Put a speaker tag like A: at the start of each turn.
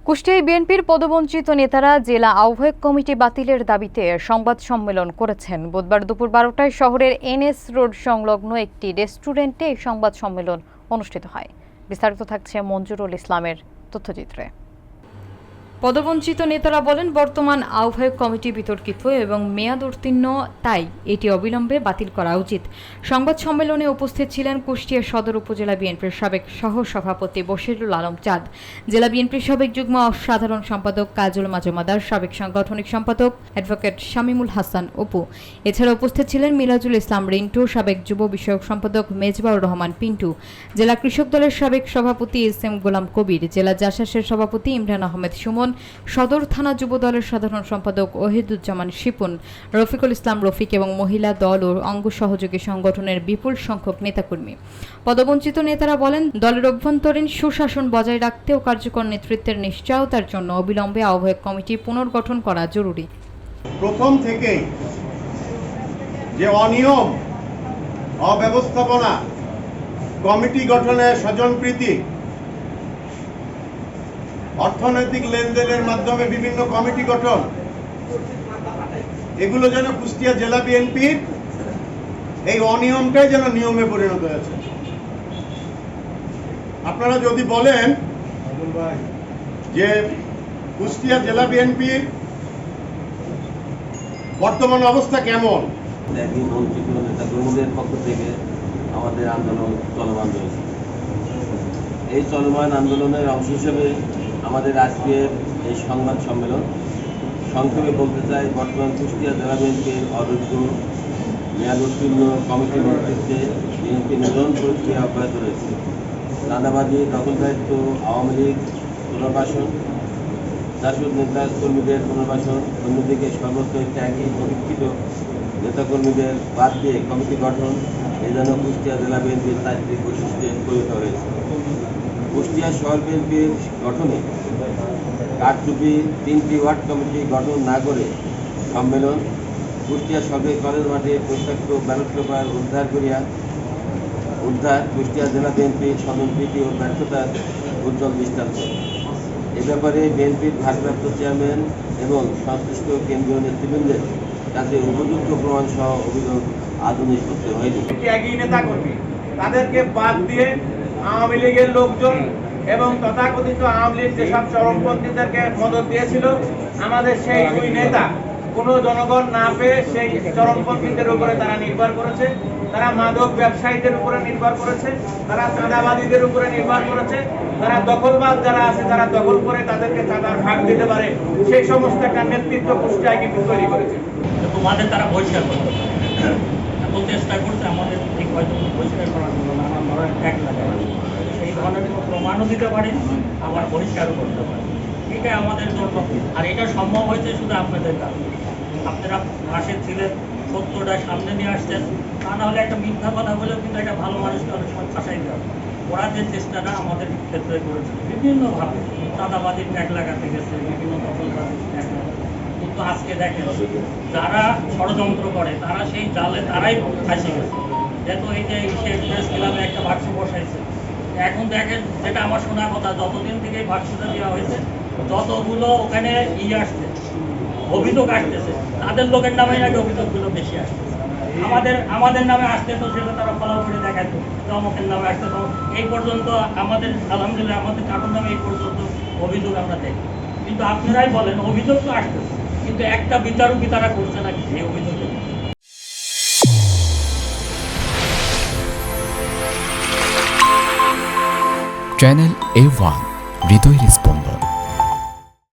A: কুষ্টিয়ায় বিএনপির পদবঞ্চিত নেতারা জেলা আহ্বায়ক কমিটি বাতিলের দাবিতে সংবাদ সম্মেলন করেছেন। বুধবার দুপুর 12টায় শহরের এনএস রোড সংলগ্ন একটি রেস্টুরেন্টে এই সংবাদ সম্মেলন অনুষ্ঠিত হয়। বিস্তারিত থাকছে মঞ্জুরুল ইসলামের তথ্যচিত্রে। পদবঞ্চিত নেতারা বলেন, বর্তমান আহ্বায়ক কমিটি বিতর্কিত এবং মেয়াদ উত্তীর্ণ, তাই এটি অবিলম্বে বাতিল করা উচিত। সংবাদ সম্মেলনে উপস্থিত ছিলেন কুষ্টিয়া সদর উপজেলা বিএনপির সাবেক সহ সভাপতি বশিরুল আলম চাঁদ, জেলা বিএনপির সাবেক যুগ্ম সাধারণ সম্পাদক কাজল মাজুমদার, সাবেক সাংগঠনিক সম্পাদক অ্যাডভোকেট শামীমুল হাসান অপু। এছাড়া উপস্থিত ছিলেন মিরাজুল ইসলাম রিন্টু, সাবেক যুব বিষয়ক সম্পাদক মেজবাউর রহমান পিন্টু, জেলা কৃষক দলের সাবেক সভাপতি এস.এম. গোলাম কবির, জেলা জাসাসের সভাপতি ইমরান আহমেদ সুমন, সদর থানা যুব দলের সাধারণ সম্পাদক ওহিদুজ্জামান শিপুন, রফিকুল ইসলাম রফিক এবং মহিলা দল ও অঙ্গ সহযোগী সংগঠনের বিপুল সংখ্যক নেতাকর্মী। পদবঞ্চিত নেতারা বলেন, দলের অভ্যন্তরীণ সুশাসন বজায় রাখতে ও কার্যকর নেতৃত্বের নিশ্চয়তার জন্য অবিলম্বে আহ্বায়ক কমিটি পুনর্গঠন করা জরুরি।
B: প্রথম থেকেই যে অনিয়ম, অব্যবস্থাপনা, কমিটি গঠনে স্বজনপ্রীতি, অর্থনৈতিক লেনদেনের মাধ্যমে বিভিন্ন কমিটি গঠন, এগুলো যেন কুষ্টিয়া জেলা বিএনপির এই অনিয়মটাই যেন নিয়মে পরিণত হয়েছে। আপনারা যদি বলেন যে কুষ্টিয়া জেলা বিএনপির বর্তমান অবস্থা কেমন,
C: নেতাকর্মীদের পক্ষ থেকে আমাদের আন্দোলন চলমান রয়েছে। এই চলমান আন্দোলনের অংশ হিসেবে আমাদের আজকের এই সংবাদ সম্মেলন। সংক্ষেপে বলতে চাই, বর্তমান কুষ্টিয়া জেলা বিএনপির অযোগ্য মেয়াদ উত্তীর্ণ কমিটির নেতৃত্বে বিএনপি নির্বাচন প্রক্রিয়া অব্যাহত রয়েছে। চাঁদাবাজি, দখলদারিত্ব, আওয়ামী লীগ পুনর্বাসন, জাসদ নেতা কর্মীদের পুনর্বাসন, অন্যদিকে সর্বত্র ত্যাগী পরীক্ষিত নেতাকর্মীদের বাদ দিয়ে কমিটি গঠন, এ যেন কুষ্টিয়া জেলা বিএনপির চারিত্রিক বৈশিষ্ট্যে পরিণত হয়েছে। কুষ্টিয়া শহর বিএনপির গঠনে কারচুপি 3টি ওয়ার্ড কমিটি গঠন না করে সম্মেলন, কুষ্টিয়া সরকারি কলেজ মাঠে প্রত্যক্ষ ব্যালট পেপার উদ্ধার কুষ্টিয়া জেলা বিএনপির স্বজনপ্রীতি ও ব্যর্থতার উজ্জ্বল দৃষ্টান্ত। এ ব্যাপারে বিএনপির ভারপ্রাপ্ত চেয়ারম্যান এবং সংশ্লিষ্ট কেন্দ্রীয় নেতৃবৃন্দের কাছে উপযুক্ত প্রমাণ সহ অভিযোগ আদৌ নিষ্পত্তি হয়নি।
D: তাদেরকে বাদ দিয়ে আওয়ামী লীগের লোকজন এবং তথাকথিত আওয়ামী লীগ যেসব চরমপন্থীদেরকে মদত দিয়েছিল, আমাদের সেই দুই নেতা কোনো জনগণ না পেয়ে সেই চরমপন্থীদের উপরে তারা নির্ভর করেছে, তারা মাদক ব্যবসায়ীদের উপরে নির্ভর করেছে, তারা চাঁদাবাদীদের উপরে নির্ভর করেছে, তারা দখলবাদ যারা আছে তারা দখল করে তাদেরকে চাঁদার ভাগ দিতে পারে, সেই সমস্ত একটা নেতৃত্ব কুষ্টিয়ায় কিন্তু তৈরি করেছে।
E: তোমাদের তারা বহিষ্কার করতে পারে, এত চেষ্টা করছে আমাদের ঠিক হয়তো বহিষ্কার করার জন্য নানান ধরনের ট্যাগ লাগাবে, সেই ধরনের প্রমাণও দিতে পারে, আবার বহিষ্কারও করতে পারে। এটাই আমাদের জন্য, আর এটা সম্ভব হয়েছে শুধু আপনাদের কারণে। আপনারা পাশে ছিলেন, সত্যটা সামনে নিয়ে আসছেন, তা নাহলে একটা মিথ্যা কথা বলেও কিন্তু একটা ভালো মানুষকে অনেক সময় ফাঁসাই দেওয়া। ওরা যে চেষ্টাটা আমাদের ক্ষেত্রে করেছে বিভিন্নভাবে, চাঁদাবাদীর ট্যাগ লাগাতে গেছে, বিভিন্ন দখলবাদীর ট্যাগ লাগাতে, কিন্তু আজকে দেখেন যারা ষড়যন্ত্র করে তারা সেই জালে তারাই ফাঁসে গেছে। যেহেতু এই যে প্রেস ক্লাবে একটা বাক্স বসাইছে, এখন দেখেন যেটা আমার শোনা কথা, যতদিন থেকে এই বাক্সটা দেওয়া হয়েছে যতগুলো ওখানে আসছে অভিযোগ আসতেছে, তাদের লোকের নামে নাকি অভিযোগগুলো বেশি আসতেছে। আমাদের নামে আসতে তো সেটা তারা ফলো করে দেখাতো, অমুকের নামে আসতে তো এই পর্যন্ত আমাদের আলহামদুলিল্লাহ আমাদের কারোর নামে এই পর্যন্ত অভিযোগ আমরা দেখি। কিন্তু আপনারাই বলেন অভিযোগ তো আসতেছে, কিন্তু একটা বিচারও কি তারা করছে নাকি সেই অভিযোগে?
F: চ্যানেল A1 হৃদয় রেসপন্স।